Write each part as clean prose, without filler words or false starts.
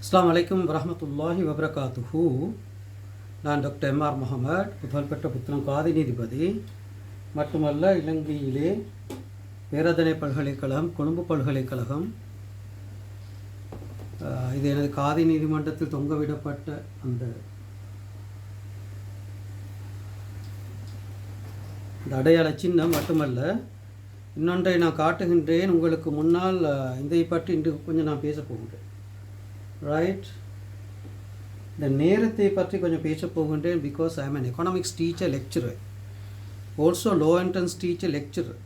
அஸ்ஸலாமு அலைக்கும் வரஹ்மத்துல்லாஹி வபரகாத்துஹு. நான் டாக்டர் எம்ஆர் முகமது, புகழ்பெற்ற புத்தளம் காதி நீதிபதி. மட்டுமல்ல, இலங்கையிலே பேராதனை பல்கலைக்கழகம், கொழும்பு பல்கலைக்கழகம், இது எனது காதி நீதிமன்றத்தில் தொங்கவிடப்பட்ட அந்த அடையாள சின்னம் மட்டுமல்ல, இன்னொன்றை நான் காட்டுகின்றேன் உங்களுக்கு முன்னால். இதை பற்றி இன்று கொஞ்சம் நான் பேச போகின்றேன். ரைட், இந்த நேரத்தை பற்றி கொஞ்சம் பேச போகின்றேன். Because I am an economics teacher lecturer, also low entrance teacher lecturer.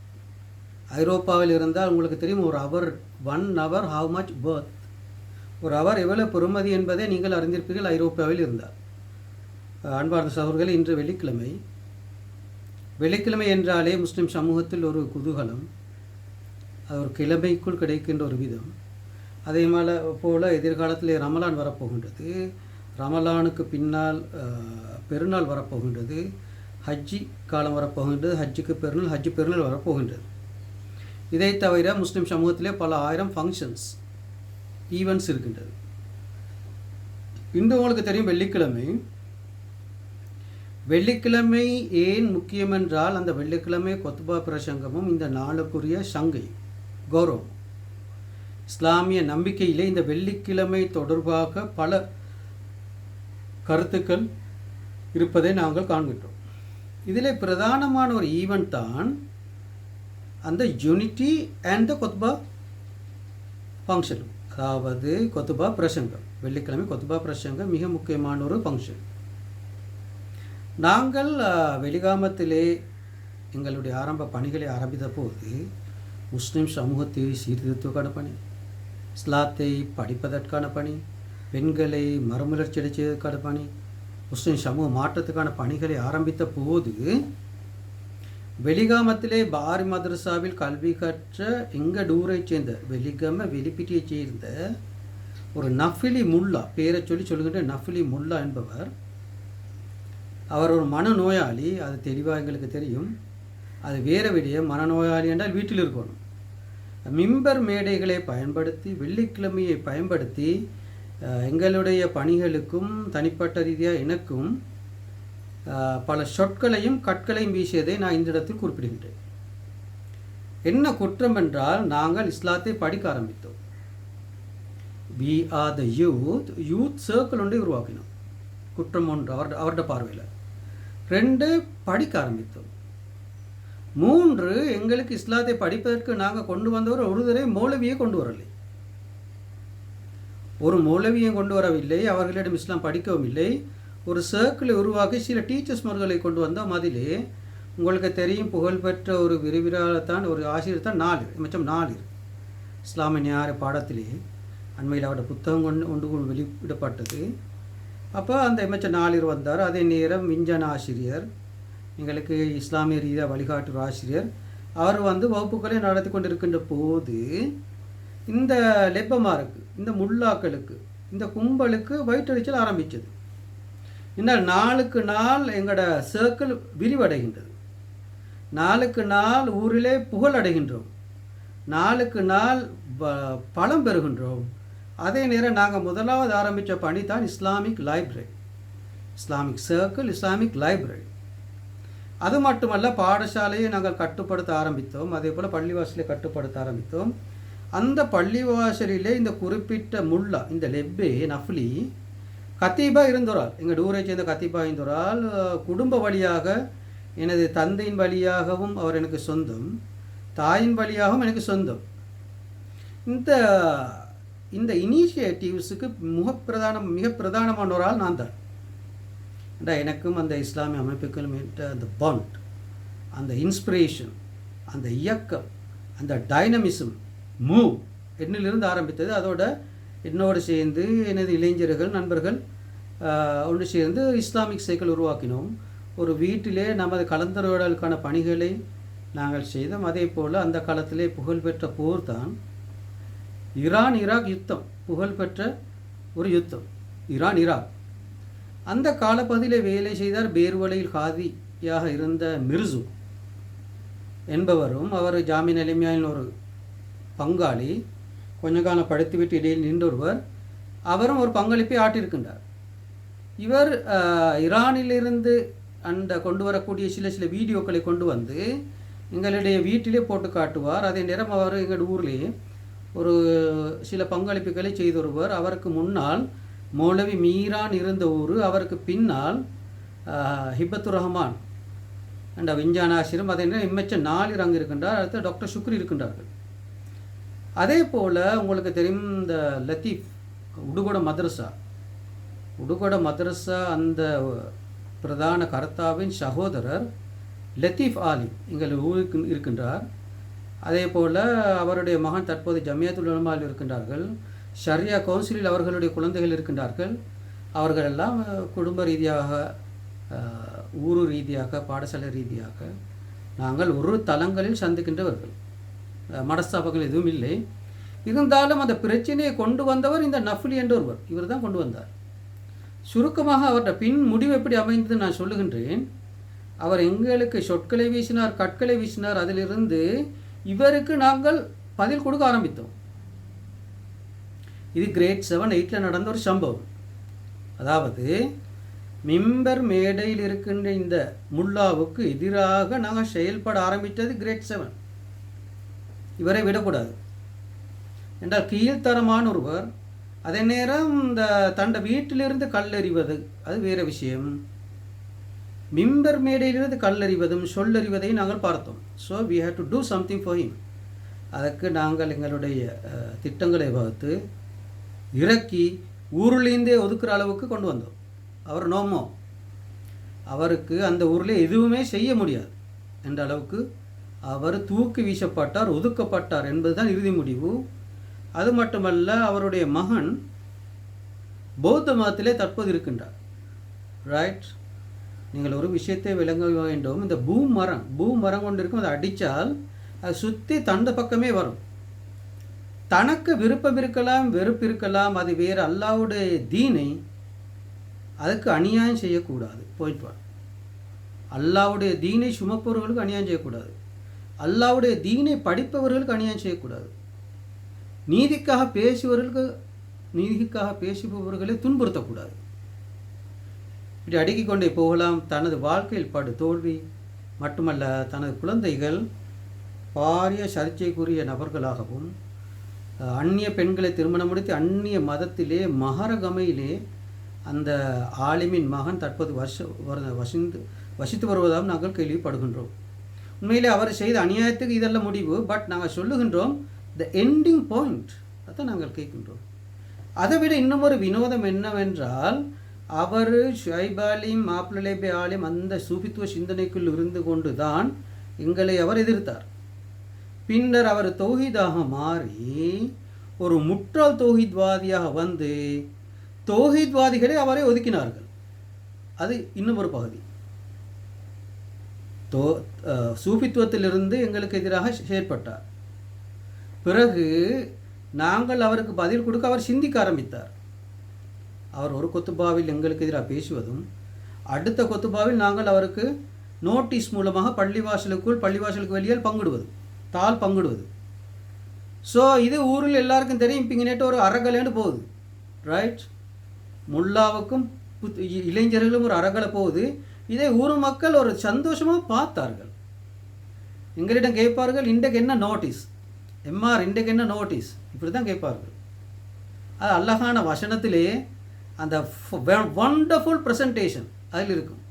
ஐரோப்பாவில் இருந்தால் உங்களுக்கு தெரியும், ஒரு hour 1 hour how much worth, ஒரு ஹவர் எவ்வளவு பெறுமதி என்பதை நீங்கள் அறிந்திருப்பீர்கள் ஐரோப்பாவில் இருந்தால். அன்பார்ந்த சகோதரர்களே, இன்று வெள்ளிக்கிழமை. வெள்ளிக்கிழமை என்றாலே முஸ்லிம் சமூகத்தில் ஒரு குதூகலம். அது ஒரு கிழமைக்குள் கிடைக்கின்ற ஒரு விதம். அதே போல் எதிர்காலத்தில் ரமலான் வரப்போகின்றது. ரமலானுக்கு பின்னால் பெருநாள் வரப்போகின்றது. ஹஜ்ஜி காலம் வரப்போகின்றது. ஹஜ்ஜுக்கு பெருநாள், ஹஜ்ஜு பெருநாள் வரப்போகின்றது. இதை தவிர முஸ்லிம் சமூகத்திலே பல ஆயிரம் ஃபங்க்ஷன்ஸ், ஈவெண்ட்ஸ் இருக்கின்றது. இன்று உங்களுக்கு தெரியும், வெள்ளிக்கிழமை ஏன் முக்கியம் என்றால், அந்த வெள்ளிக்கிழமை கொத்துபா பிரசங்கமும் இந்த நாளுக்குரிய சங்கை கௌரவம். இஸ்லாமிய நம்பிக்கையிலே இந்த வெள்ளிக்கிழமை தொடர்பாக பல கருத்துக்கள் இருப்பதை நாங்கள் காண்கின்றோம். இதில் பிரதானமான ஒரு ஈவெண்ட் தான் அந்த யூனிட்டி அண்ட் த கொத்துபா ஃபங்க்ஷன், அதாவது கொத்துபா பிரசங்கம். வெள்ளிக்கிழமை கொத்துபா பிரசங்கம் மிக முக்கியமான ஒரு ஃபங்க்ஷன். நாங்கள் வெளிகாமத்திலே எங்களுடைய ஆரம்ப பணிகளை ஆரம்பித்த போது முஸ்லிம் சமூகத்தை சீர்திருத்துவதற்கான பணி, இஸ்லாத்தை படிப்பதற்கான பணி, பெண்களை மறுமலர்ச்சி செய்வதற்கான பணி, முஸ்லிம் சமூக மாற்றத்துக்கான பணிகளை ஆரம்பித்த போது வெளிகாமத்திலே பாரி மதரசாவில் கல்வி கற்ற எங்கள் டூரை சேர்ந்த வெளிகம வெளிப்பிட்டியை சேர்ந்த ஒரு நஃபிலி முல்லா, பேரை சொல்லுகின்ற நஃபிலி முல்லா என்பவர், அவர் ஒரு மனநோயாளி. அது தெளிவாக எங்களுக்கு தெரியும். அது வேறு விடயம். மனநோயாளி என்றால் வீட்டில் இருக்கணும். மிம்பர் மேடைகளை பயன்படுத்தி, வெள்ளிக்கிழமையை பயன்படுத்தி எங்களுடைய பணிகளுக்கும் தனிப்பட்ட ரீதியாக எனக்கும் பல சொற்களையும் கற்களையும் வீசியதை நான் இந்த இடத்தில் குறிப்பிடுகின்றேன். என்ன குற்றம் என்றால், நாங்கள் இஸ்லாத்தை படிக்க ஆரம்பித்தோம். we are the youth circle ஒன்றை உருவாக்கினோம். குற்றம் ஒன்று அவருடைய பார்வையில். 2, படிக்க ஆரம்பித்தோம். 3, எங்களுக்கு இஸ்லாத்தை படிப்பதற்கு நாங்கள் கொண்டு வந்தவர் ஒரு தடவை மௌலவியை கொண்டு வரலை. ஒரு மௌலவியை கொண்டு வரவில்லை, அவர்களிடம் இஸ்லாம் படிக்கவும் இல்லை. ஒரு சர்க்கிளை உருவாக்கி சில டீச்சர்ஸ்மார்களை கொண்டு வந்தோம். அதிலே உங்களுக்கு தெரியும், புகழ்பெற்ற ஒரு விரிவிரால்தான், ஒரு ஆசிரியர் தான் 4 இஸ்லாமிய ஞான பாடத்திலே அண்மையில் அவருடைய புத்தகம் கொண்டு வெளியிடப்பட்டது. அப்போ அந்த எம்எச்எம் 4 வந்தார். அதே நேரம் விஞ்ஞான ஆசிரியர், எங்களுக்கு இஸ்லாமிய ரீதியாக வழிகாட்டுற ஆசிரியர், அவர் வகுப்புகளை நடத்தி கொண்டிருக்கின்ற போது இந்த லெப்பமாருக்கு, இந்த முல்லாக்களுக்கு, இந்த கும்பலுக்கு வயிற்றெரிச்சல் ஆரம்பித்தது. இன்னும் நாளுக்கு நாள் எங்களோட சர்க்கிள் விரிவடைகின்றது. நாளுக்கு நாள் ஊரிலே புகழ் அடைகின்றோம். நாளுக்கு நாள் பலம் பெறுகின்றோம். அதே நேரம் நாங்கள் முதலாவது ஆரம்பித்த பணி தான் Islamic library, Islamic circle, Islamic library. அது மட்டுமல்ல, பாடசாலையை நாங்கள் கட்டுப்படுத்த ஆரம்பித்தோம். அதே போல் பள்ளிவாசலை கட்டுப்படுத்த ஆரம்பித்தோம். அந்த பள்ளிவாசலிலே இந்த குறிப்பிட்ட முல்லா, இந்த லெப்பே நஃப்லி கத்தீபா இருந்தோரால், எங்கள் ஊரை சேர்ந்த கத்தீபா இருந்தோரால், குடும்ப வழியாக எனது தந்தையின் வழியாகவும் அவர் எனக்கு சொந்தம், தாயின் வழியாகவும் எனக்கு சொந்தம். இந்த இனிஷியேட்டிவ்ஸுக்கு மிக பிரதானமான ஒரு ஆள் நான் தான். எனக்கும் அந்த இஸ்லாமிய அமைப்புகளும் அந்த பாண்ட், அந்த இன்ஸ்பிரேஷன், அந்த இயக்கம், அந்த டைனமிசம் மூவ் என்னிலிருந்து ஆரம்பித்தது. அதோட என்னோடு சேர்ந்து எனது இளைஞர்கள், நண்பர்கள் ஒன்று சேர்ந்து இஸ்லாமிக் சைக்கிள் உருவாக்கினோம். ஒரு வீட்டிலே நமது கலந்துரையாடலுக்கான பணிகளை நாங்கள் செய்தோம். அதே போல் அந்த காலத்திலே புகழ்பெற்ற போர் தான் ஈரான் ஈராக் யுத்தம், புகழ்பெற்ற ஒரு யுத்தம், ஈரான் ஈராக். அந்த காலப்பகுதியிலே வேலை செய்தார் பேர்வலையில் காதியாக இருந்த மிர்சு என்பவரும், அவர் ஜாமின் அலிமியாவின் ஒரு பங்காளி, கொஞ்ச காலம் படித்துவிட்டு இடையில் நின்றொருவர். அவரும் ஒரு பங்களிப்பை ஆட்டியிருக்கின்றார். இவர் ஈரானிலிருந்து அந்த கொண்டு வரக்கூடிய சில வீடியோக்களை கொண்டு வந்து எங்களுடைய வீட்டிலே போட்டு காட்டுவார். அதே நேரம் அவர் எங்கள் ஊர்லேயே ஒரு சில பங்களிப்புகளை செய்து வருவார். அவருக்கு முன்னால் மௌலவி மீரான் இருந்த ஊர், அவருக்கு பின்னால் ஹிபத்துர் ரஹ்மான் என்ற விஞ்ஞான ஆசிரியர், அதே நேரம் எம்எச் நாலிர் அங்கே இருக்கின்றார். அடுத்து டாக்டர் சுக்ரி இருக்கின்றார்கள். அதே போல் உங்களுக்கு தெரியும் இந்த லத்தீஃப் உடுகொட மதரசா அந்த பிரதான கர்த்தாவின் சகோதரர் லத்தீஃப் ஆலிம் எங்கள் ஊருக்கு இருக்கின்றார். அதே போல் அவருடைய மகன் தற்போது ஜமியத்துல் உலமாவில் இருக்கின்றார்கள். ஷரியா கவுன்சிலில் அவர்களுடைய குழந்தைகள் இருக்கின்றார்கள். அவர்களெல்லாம் குடும்ப ரீதியாக, ஊரு ரீதியாக, பாடசாலை ரீதியாக நாங்கள் ஒரு தளங்களில் சந்திக்கின்றவர்கள். மனஸ்தாபங்கள் எதுவும் இல்லை. இருந்தாலும் அந்த பிரச்சனையை கொண்டு வந்தவர் இந்த நஃப்லி என்ற ஒருவர், இவர் தான் கொண்டு வந்தார். சுருக்கமாக அவருடைய பின் முடிவு எப்படி அமைந்தது நான் சொல்லுகின்றேன். அவர் எங்களுக்கு சொற்களை வீசினார், கற்களை வீசினார். அதிலிருந்து இவருக்கு நாங்கள் பதில் கொடுக்க ஆரம்பித்தோம். இது கிரேட் 7, 8 நடந்த ஒரு சம்பவம். அதாவது மிம்பர் மேடையில் இருக்கின்ற இந்த முல்லாவுக்கு எதிராக நாங்கள் செயல்பட ஆரம்பித்தது கிரேட் 7. இவரை விடக்கூடாது என்றால் கீழ்த்தரமான ஒருவர். அதே நேரம் இந்த தண்ட வீட்டிலிருந்து கல்லறிவது அது வேறு விஷயம். மிம்பர் மேடையிலிருந்து கல்லறிவதும் சொல்லறிவதை நாங்கள் பார்த்தோம். So we have to do something for him. அதற்கு நாங்கள் எங்களுடைய திட்டங்களை வகுத்து இறக்கி ஊரிலேருந்தே ஒதுக்குற அளவுக்கு கொண்டு வந்தோம். அவர் நோமோ, அவருக்கு அந்த ஊரில் எதுவுமே செய்ய முடியாது என்ற அளவுக்கு அவர் தூக்கி வீசப்பட்டார், ஒதுக்கப்பட்டார் என்பதுதான் இறுதி முடிவு. அது மட்டுமல்ல, அவருடைய மகன் பௌத்த மதத்திலே தற்போது இருக்கின்றார். ரைட், நீங்கள் ஒரு விஷயத்தை விளங்க வேண்டும். இந்த பூ மரம் கொண்டு இருக்கும், அதை அடித்தால் அது சுற்றி தண்ட பக்கமே வரும். தனக்கு விருப்பம் இருக்கலாம், வெறுப்பு இருக்கலாம், அது வேறு. அல்லாவுடைய தீனை அதுக்கு அநியாயம் செய்யக்கூடாது. பாயிண்ட் 1. அல்லாவுடைய தீனை சுமப்பவர்களுக்கு அநியாயம் செய்யக்கூடாது. அல்லாவுடைய தீனை படிப்பவர்களுக்கு அநியாயம் செய்யக்கூடாது. நீதிக்காக பேசுபவர்களை துன்புறுத்தக்கூடாது. இப்படி அடுக்கிக் கொண்டே போகலாம். தனது வாழ்க்கையில் படு தோல்வி மட்டுமல்ல, தனது குழந்தைகள் பாரிய சர்ச்சைக்குரிய நபர்களாகவும், அந்நிய பெண்களை திருமணம் முடித்து அந்நிய மதத்திலே மகரகமையிலே அந்த ஆலிமின் மகன் தற்போது வசித்து வருவதாகவும் நாங்கள் கேள்விப்படுகின்றோம். உண்மையிலே அவர் செய்த அநியாயத்துக்கு இதெல்லாம் முடிவு. பட் நாங்கள் சொல்லுகின்றோம் த எண்டிங் பாயிண்ட், அதான் நாங்கள் கேட்கின்றோம். அதை விட இன்னும் ஒரு வினோதம் என்னவென்றால், அவர் ஷுஐப் ஆலிம், மாப்ளலேபே ஆலிம் அந்த சூஃபித்துவ சிந்தனைக்குள் இருந்து கொண்டு தான் எங்களை அவர் எதிர்த்தார். பின்னர் அவர் தௌஹீதாக மாறி ஒரு முற்றாள் தௌஹீத்வாதியாக வந்து தௌஹீத்வாதிகளை அவரை ஒதுக்கினார்கள். அது இன்னும் ஒரு பகுதி. சூஃபித்துவத்திலிருந்து எங்களுக்கு எதிராக செயற்பட்டார். பிறகு நாங்கள் அவருக்கு பதில் கொடுக்க அவர் சிந்திக்க ஆரம்பித்தார். அவர் ஒரு கொத்துபாவில் எங்களுக்கு எதிராக பேசுவதும், அடுத்த கொத்துபாவில் நாங்கள் அவருக்கு நோட்டீஸ் மூலமாக பள்ளிவாசலுக்கு வெளியில் பங்கிடுவது. ஸோ இது ஊரில் எல்லாருக்கும் தெரியும். பிங்கினேட்டு ஒரு அறகலைன்னு போகுது. ரைட், முல்லாவுக்கும் இளைஞர்களும் ஒரு அறகலை போகுது. இதை ஊர் மக்கள் ஒரு சந்தோஷமாக பார்த்தார்கள். எங்களிடம் கேட்பார்கள், இன்றைக்கு என்ன நோட்டீஸ், எம்ஆர் இன்றைக்கு என்ன நோட்டீஸ், இப்படி தான் கேட்பார்கள். அது அழகான வசனத்திலே அந்த வண்டர்ஃபுல் ப்ரெசன்டேஷன் அதில் இருக்கும்.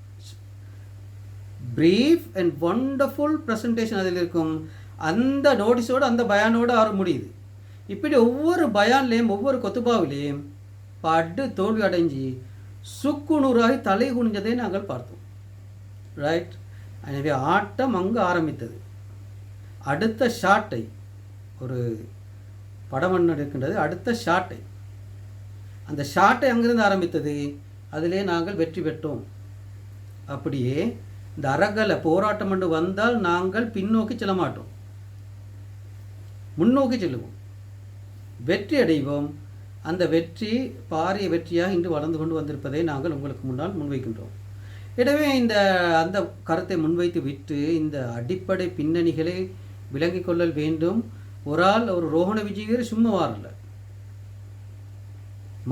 பிரீஃப் அண்ட் வண்டர்ஃபுல் ப்ரெசன்டேஷன் அதில் இருக்கும். அந்த நோட்டீஸோடு அந்த பயானோடு ஆர முடியுது. இப்படி ஒவ்வொரு பயான்லேயும் ஒவ்வொரு கொத்துபாவிலேயும் படு தோல்வி அடைஞ்சி சுக்குநூறாகி தலை குனிஞ்சதை நாங்கள் பார்த்தோம். ரைட், எனவே ஆட்டம் அங்கு ஆரம்பித்தது. அடுத்த ஷாட்டை ஒரு படம் இருக்கின்றது. அடுத்த ஷாட்டை அந்த ஷாட்டை அங்கிருந்து ஆரம்பித்தது. அதிலே நாங்கள் வெற்றி பெற்றோம். அப்படியே இந்த அறகலை போராட்டம் என்று வந்தால் நாங்கள் பின்னோக்கி செல்ல மாட்டோம், முன்னோக்கி செல்லுவோம், வெற்றி அடைவோம். அந்த வெற்றி பாரிய வெற்றியாக இன்று வளர்ந்து கொண்டு வந்திருப்பதை நாங்கள் உங்களுக்கு முன்னால் முன்வைக்கின்றோம். எனவே அந்த கருத்தை முன்வைத்து விட்டு இந்த அடிப்படை பின்னணிகளை விளங்கிக் கொள்ளல் வேண்டும். ஒரு ரோஹண விஜயவீர் சும்மா வாரல.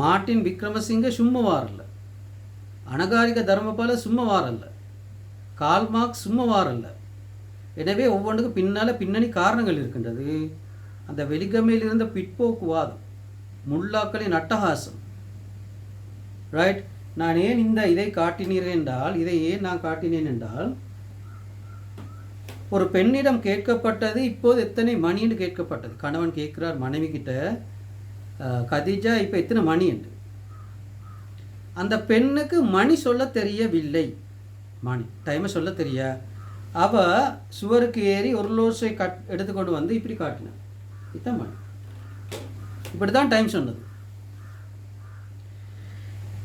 மார்ட்டின் விக்ரமசிங்க சும்மா வாரல்ல, அனகாரிக தர்மபால சும்மா வாரல்ல, கால்மார்க்ஸ் சும்மா வாரல்ல. எனவே ஒவ்வொன்றுக்கும் பின்னணி காரணங்கள் இருக்கின்றது. அந்த வெலிகமையில் இருந்த பிற்போக்குவாதம், முல்லாக்களின் அட்டகாசம். ரைட். நான் ஏன் இதை காட்டினேன் என்றால், இதை ஏன் நான் காட்டினேன் என்றால், ஒரு பெண்ணிடம் கேட்கப்பட்டது இப்போது எத்தனை மணி என்று கேட்கப்பட்டது. கணவன் கேட்கிறார் மனைவி கிட்ட, கதிஜா இப்போ எத்தனை மணி என்று. அந்த பெண்ணுக்கு மணி சொல்ல தெரியவில்லை, மணி டைமை சொல்ல தெரிய. அவள் சுவருக்கு ஏறி ஒரு லோசை எடுத்துக்கொண்டு வந்து இப்படி காட்டினான், இதான் மணி, இப்படி தான் டைம் சொன்னது.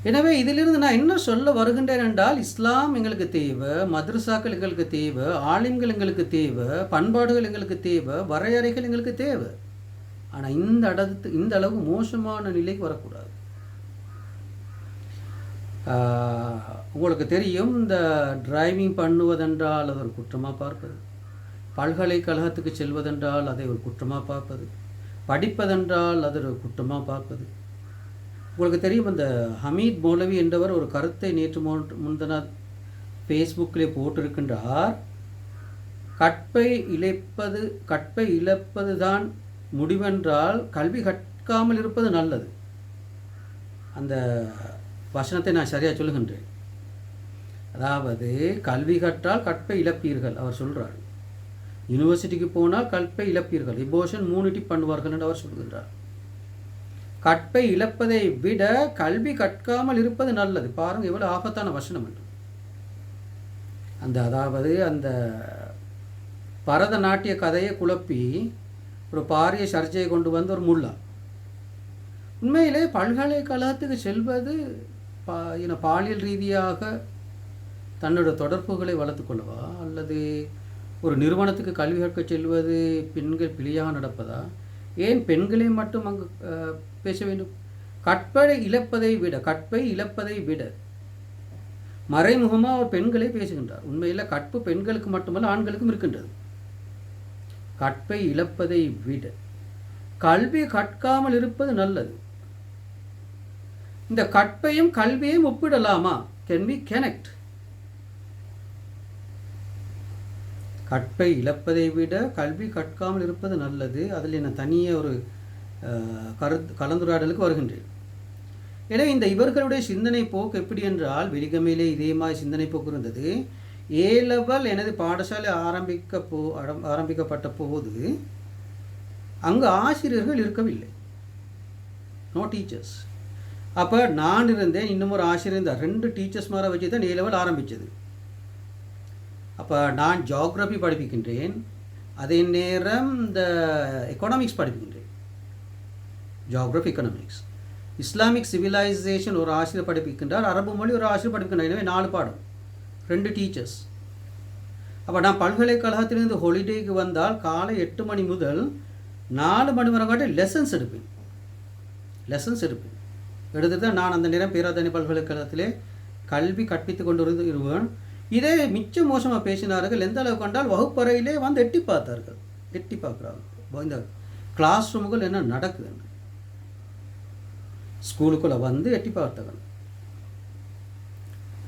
எனவே இதிலிருந்து நான் என்ன சொல்ல வருகின்றேன் என்றால், இஸ்லாம் எங்களுக்கு தேவை, மദ്രസാக்கள் எங்களுக்கு தேவை, ஆலிம்கள் எங்களுக்கு தேவை, பண்பாடுகள் எங்களுக்கு தேவை, வரையறைகள் எங்களுக்கு தேவை. ஆனால் இந்த அளவு மோசமான நிலைக்கு வரக்கூடாது. உங்களுக்கு தெரியும், இந்த டிரைவிங் பண்ணுவதென்றால் அது ஒரு குற்றமாக பார்ப்பது, பல்கலைக்கழகத்துக்கு செல்வதென்றால் அதை ஒரு குற்றமாக பார்ப்பது, படிப்பதென்றால் அது ஒரு குற்றமாக பார்ப்பது. உங்களுக்கு தெரியும், அந்த ஹமீத் மௌலவி என்றவர் ஒரு கருத்தை நேற்று முன்தினம் ஃபேஸ்புக்கிலே போட்டிருக்கின்றார். கற்பை இழப்பது தான் முடிவென்றால் கல்வி கற்காமல் இருப்பது நல்லது. அந்த வசனத்தை நான் சரியாக சொல்லுகின்றேன். அதாவது கல்வி கற்றால் கற்பை இழப்பீர்கள் அவர் சொல்கிறார். யூனிவர்சிட்டிக்கு போனால் கற்பை இழப்பீர்கள், எபோஷன் 3 டிப் பண்ணுவார்கள் என்று அவர் சொல்கின்றார். கற்பை இழப்பதை விட கல்வி கற்காமல் இருப்பது நல்லது. பாருங்கள் எவ்வளோ ஆபத்தான வசனம் என்று. அந்த பரதநாட்டிய கதையை குழப்பி ஒரு பாரிய சர்ச்சையை கொண்டு வந்து ஒரு முல்லா. உண்மையிலே பல்கலைக்கழகத்துக்கு செல்வது பாலியல் ரீதியாக தன்னோட தொடர்புகளை வளர்த்து கொள்ளவா, அல்லது ஒரு நிறுவனத்துக்கு கல்வி கற்க செல்வது பெண்கள் பிழையாக நடப்பதா? ஏன் பெண்களை மட்டும் அங்கு பேச வேண்டும்? கற்பை இழப்பதை விட மறைமுகமாக பெண்களை பேசுகின்றார். உண்மையில் கற்பு பெண்களுக்கு மட்டுமல்ல ஆண்களுக்கும் இருக்கின்றது. கற்பை இழப்பதை விட கல்வி கற்காமல் இருப்பது நல்லது. இந்த கற்பையும் கல்வியையும் ஒப்பிடலாமா? Can we connect? கற்பை இழப்பதை விட கல்வி கற்காமல் இருப்பது நல்லது. அதில் நான் தனியாக ஒரு கலந்துரையாடலுக்கு வருகின்றேன். எனவே இவர்களுடைய சிந்தனை போக்கு எப்படி என்றால், வெலிகமையிலே இதே மாதிரி சிந்தனை போக்கு இருந்தது. ஏ லெவல் எனது பாடசாலை ஆரம்பிக்கப்பட்ட போது அங்கு ஆசிரியர்கள் இருக்கவில்லை, நோ டீச்சர்ஸ். அப்போ நான் இருந்தேன், இன்னும் ஒரு ஆசிரியர் இருந்தார். 2 டீச்சர்ஸ் மாதிரி வச்சு தான் ஏ லெவல் ஆரம்பித்தது. அப்போ நான் ஜியாகிரபி படிப்பிக்கின்றேன், அதே நேரம் இந்த எக்கனாமிக்ஸ் படிப்பிக்கின்றேன், ஜியாகிரபி எக்கனாமிக்ஸ். இஸ்லாமிக் சிவிலைசேஷன் ஒரு ஆசிரியர் படிப்பிக்கின்றார், அரபு மொழி ஒரு ஆசிரியர் படிக்கின்றார். எனவே 4 பாடம், 2 டீச்சர்ஸ். அப்போ நான் பல்கலைக்கழகத்திலிருந்து ஹாலிடேக்கு வந்தால் காலை 8 மணி முதல் 4 மணி வரை காட்டி லெசன்ஸ் எடுப்பேன். எடுத்துட்டு தான் நான் அந்த நேரம் பேராதனி பல்கலைக்கழகத்திலே கல்வி கற்பித்து கொண்டு இருவேன். இதே மிச்சம் மோசமாக பேசினார்கள். எந்த அளவுக்கு கண்டால் வகுப்பறையிலே வந்து எட்டி பார்க்குறாங்க. இந்த கிளாஸ் ரூமுகள் என்ன நடக்குதுன்னு ஸ்கூலுக்குள்ளே வந்து எட்டி பார்த்தவன்.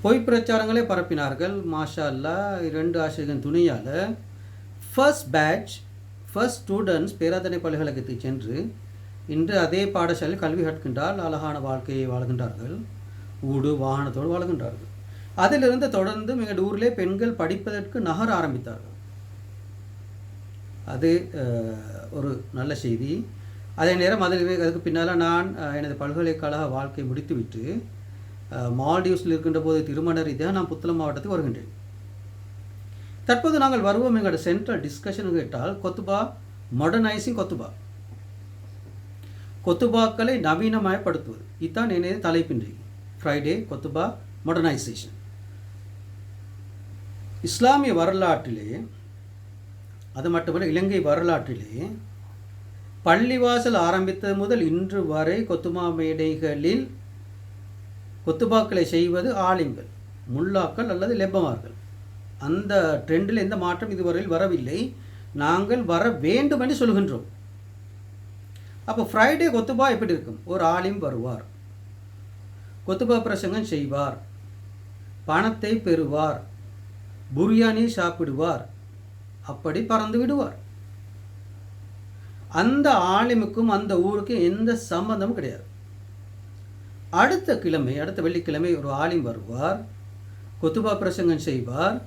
பொய் பிரச்சாரங்களே பரப்பினார்கள். மாஷா அல்லா, 2 ஆசிரியர்கள் துணையால் ஃபர்ஸ்ட் ஸ்டூடெண்ட்ஸ் பேராதனை பல்கலைக்கழகத்துக்கு சென்று இன்று அதே பாடசாலையில் கல்வி கற்கின்றால் அழகான வாழ்க்கையை வாழ்கின்றார்கள், ஊடு வாகனத்தோடு வாழ்கின்றார்கள். அதிலிருந்து தொடர்ந்து எங்கள் ஊரிலே பெண்கள் படிப்பதற்கு நகர ஆரம்பித்தார்கள். அது ஒரு நல்ல செய்தி. அதே நேரம் அதுக்கு பின்னால் நான் எனது பல்கலைக்கழக வாழ்க்கை முடித்துவிட்டு மால்டீவ்ஸில் இருக்கின்ற போது திருமண ரீதியாக நான் புத்தளம் மாவட்டத்துக்கு வருகின்றேன். தற்போது நாங்கள் வருவோம். எங்களோட சென்ட்ரல் டிஸ்கஷன் கேட்டால் கொத்துபா, மாடர்னைசிங் கொத்துபாக்களை நவீனமயப்படுத்துவது. இதுதான் எனது தலைப்பின்றி ஃப்ரைடே கொத்துபா மாடர்னைசேஷன். இஸ்லாமிய வரலாற்றிலே, அது மட்டுமல்ல இலங்கை வரலாற்றிலே பள்ளிவாசல் ஆரம்பித்தது முதல் இன்று வரை கொத்துமா மேடைகளில் கொத்துபாக்களை செய்வது ஆலிம்கள், முல்லாக்கள் அல்லது லெப்பமார்கள். அந்த ட்ரெண்டில் எந்த மாற்றம் இதுவரையில் வரவில்லை. நாங்கள் வர வேண்டும் என்று சொல்கின்றோம். அப்போ ஃப்ரைடே கொத்துபா எப்படி இருக்கும்? ஒரு ஆலிம் வருவார், கொத்துபா பிரசங்கம் செய்வார், பணத்தை பெறுவார், புரியாணி சாப்பிடுவார், அப்படி பறந்து விடுவார். அந்த ஆலிமுக்கும் அந்த ஊருக்கும் எந்த சம்பந்தமும் கிடையாது. அடுத்த வெள்ளிக்கிழமை ஒரு ஆலிம் வருவார், கொத்துபா பிரசங்கம் செய்வார்,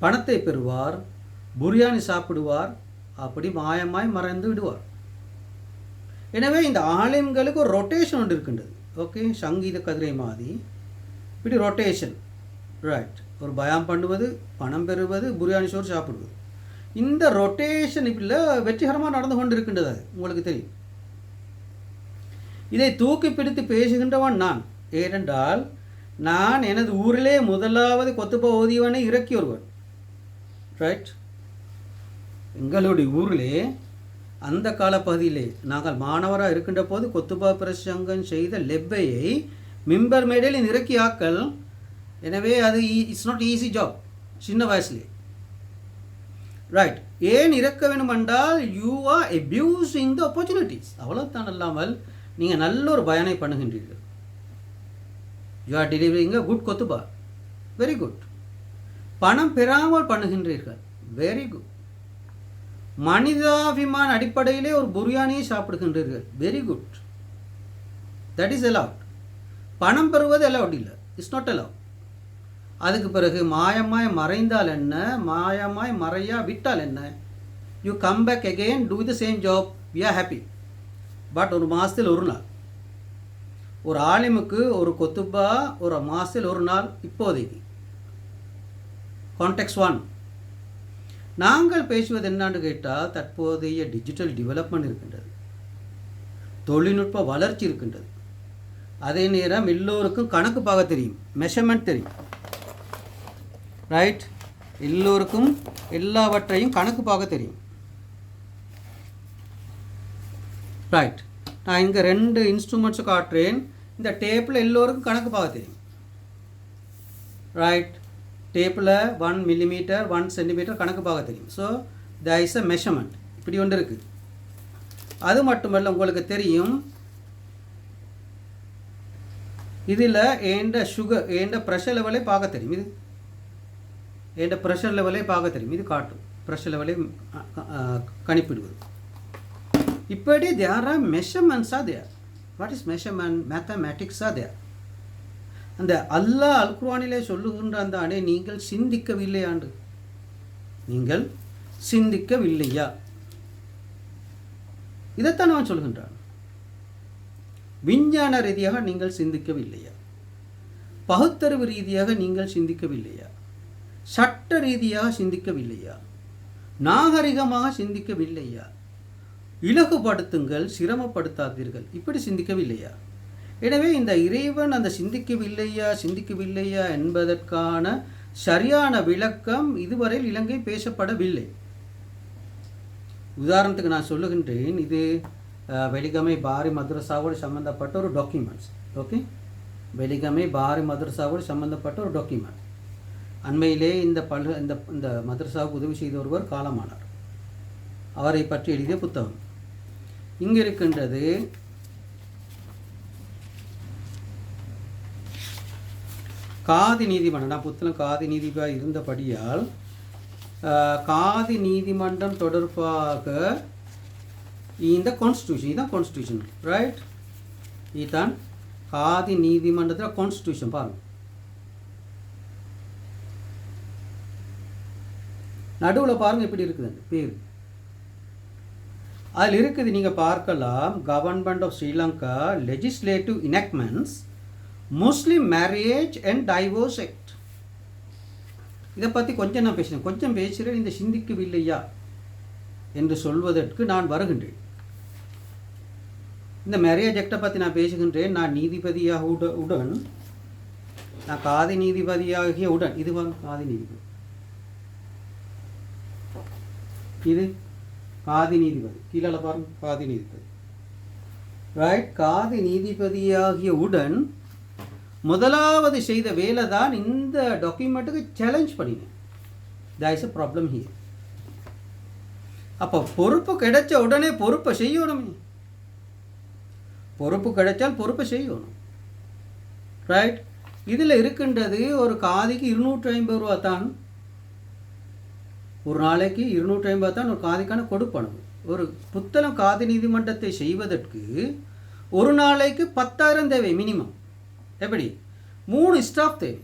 பணத்தை பெறுவார், புரியாணி சாப்பிடுவார், அப்படி மாயமாய் மறைந்து விடுவார். எனவே இந்த ஆலிம்களுக்கு ஒரு ரொட்டேஷன் ஒன்று இருக்கின்றது. ஓகே, சங்கீத கதிரை மாதிரி இப்படி ரொட்டேஷன், ரைட். ஒரு பயம் பண்ணுவது, பணம் பெறுவது, புரியாணி சோறு சாப்பிடுவது. இந்த ரொட்டேஷன் இப்படி வெற்றிகரமாக நடந்து கொண்டு இருக்கின்றது. அது உங்களுக்கு தெரியும். இதை தூக்கி பிடித்து பேசுகின்றவன் நான். ஏனென்றால் நான் எனது ஊரிலே முதலாவது கொத்துபா ஓதியவனை இறக்கி ஒருவன், ரைட். எங்களுடைய ஊரிலே அந்த காலப்பகுதியிலே நாங்கள் மாணவராக இருக்கின்ற போது கொத்துபா பிரசங்கம் செய்த லெப்பையை மிம்பர் மேடையில் இறக்கி ஆக்கள். எனவே அது இட்ஸ் நாட் ஈஸி ஜாப் சின்ன வயசுலே, ரைட். ஏன் இறக்க வேண்டும் என்றால் you are abusing the opportunities. அவ்வளோதான். அல்லாமல் நீங்கள் நல்ல ஒரு பயனை பண்ணுகின்றீர்கள். You are delivering a good கொத்துபா, வெரி குட். பணம் பெறாமல் பண்ணுகின்றீர்கள், வெரி குட். மனிதாபிமான அடிப்படையிலே ஒரு புரியாணியை சாப்பிடுகின்றீர்கள், very good. That is allowed. பணம் பெறுவது அலவுட் இல்லை, இட்ஸ் நாட் அலவுட். அதுக்கு பிறகு மாயமாய் மறைந்தால் என்ன, மாயமாய் மறையா விட்டால் என்ன? You come back again, to the same job, we are happy. But ஒரு மாதத்தில் ஒரு நாள் ஒரு ஆலிமுக்கு ஒரு கொத்துபா, ஒரு மாதத்தில் ஒரு நாள். இப்போதைக்கு கான்டெக்ஸ்ட் 1. நாங்கள் பேசுவது என்னான்னு கேட்டால், தற்போதைய டிஜிட்டல் டெவலப்மெண்ட் இருக்கின்றது, தொழில்நுட்ப வளர்ச்சி இருக்கின்றது. அதே நேரம் எல்லோருக்கும் கணக்கு பார்க்க தெரியும், மெஷர்மெண்ட் தெரியும், ரைட். எல்லோருக்கும் எல்லாவற்றையும் கணக்கு பார்க்க தெரியும், ரைட். நான் இங்கே 2 இன்ஸ்ட்ருமெண்ட்ஸை காட்டுறேன். இந்த டேப்பில் எல்லோருக்கும் கணக்கு பார்க்க தெரியும், ரைட். டேப்பில் 1 millimeter 1 centimeter கணக்கு பார்க்க தெரியும். So there is a measurement. இப்படி ஒன்று இருக்குது. அது மட்டுமல்ல, உங்களுக்கு தெரியும் இதில் ஏண்ட சுகர் ஏண்ட ப்ரெஷர் லெவலை பார்க்க தெரியும். இது ஏண்ட ப்ரெஷர் லெவலை பார்க்க தெரியும். இது காட்டும் ப்ரெஷர் லெவலை கணிப்பிடுவது. இப்படி தேர் ஆர் மெஷர்மெண்ட்ஸாக தேர். What is measurement? மேத்தமேட்டிக்ஸாக தேர். அந்த அல்லாஹ் அல் குர்ஆனிலே சொல்லுகின்ற அந்த அணை, நீங்கள் சிந்திக்கவில்லையாண்டு, நீங்கள் சிந்திக்கவில்லையா? இதைத்தான் அவன் சொல்கின்றான். விஞ்ஞான ரீதியாக நீங்கள் சிந்திக்கவில்லையா? பகுத்தறிவு ரீதியாக நீங்கள் சிந்திக்கவில்லையா? சட்ட ரீதியாக சிந்திக்கவில்லையா? நாகரிகமாக சிந்திக்கவில்லையா? இலகுபடுத்துங்கள், சிரமப்படுத்தாதீர்கள், இப்படி சிந்திக்கவில்லையா? எனவே இந்த இறைவன் அந்த சிந்திக்கவில்லையா என்பதற்கான சரியான விளக்கம் இதுவரையில் இலங்கை பேசப்படவில்லை. உதாரணத்துக்கு நான் சொல்லுகின்றேன், இது வெலிகமை பாரி மதரசாவோடு சம்பந்தப்பட்ட ஒரு டாக்குமெண்ட்ஸ். ஓகே, வெலிகமை பாரி மதரசாவோடு சம்பந்தப்பட்ட ஒரு டாக்குமெண்ட். அண்மையிலே இந்த மதரசாவுக்கு உதவி செய்த ஒருவர் காலமானார். அவரை பற்றி எழுதிய புத்தகம் இங்கே இருக்கின்றது. காதி நீதிமன்றம், நான் புத்தகம் காதி நீதிபதியாக இருந்தபடியால் காதி நீதிமன்றம் தொடர்பாக இந்த கான்ஸ்டியூஷன், இதுதான் கான்ஸ்டியூஷன், ரைட். இதுதான் காதி நீதிமன்றத்தில் கான்ஸ்டியூஷன். பாருங்கள், நடுவில் பாருங்கள் எப்படி இருக்குது பேர். அதில் இருக்குது, நீங்கள் பார்க்கலாம், government of Sri Lanka legislative enactments Muslim marriage and divorce act. இதை பற்றி கொஞ்சம் நான் பேசினேன், கொஞ்சம் பேசுகிறேன். இந்த சிந்திக்கவில்லையா என்று சொல்வதற்கு நான் வருகின்றேன். இந்த மேரேஜ் ஆக்டை பற்றி நான் பேசுகின்றேன். நான் நீதிபதியாக உடன், நான் காதி நீதிபதியாகிய உடன், இது காதி நீதிபதி, இது காதி நீதிபதி, கீழே பாருங்க, காதி நீதிபதி, ரைட். காதி நீதிபதியாகிய உடன் முதலாவது செய்த வேலை தான் இந்த டாக்குமெண்ட்டுக்கு சேலஞ்ச் பண்ணினேன். There is a problem here. அப்போ பொறுப்பு கிடைச்ச உடனே பொறுப்பை செய்யணும். பொறுப்பு கிடைச்சால் பொறுப்பை செய்யணும். ரைட். இதில் இருக்கின்றது ஒரு காதிக்கு 250 ரூபா தான், ஒரு நாளைக்கு 250 தான் ஒரு காதிக்கான கொடுப்பனவு. ஒரு புத்தளம் காதி நீதிமன்றத்தை செய்வதற்கு ஒரு நாளைக்கு 10,000 தேவை மினிமம். எப்படி? 3 ஸ்டாஃப் தேவை.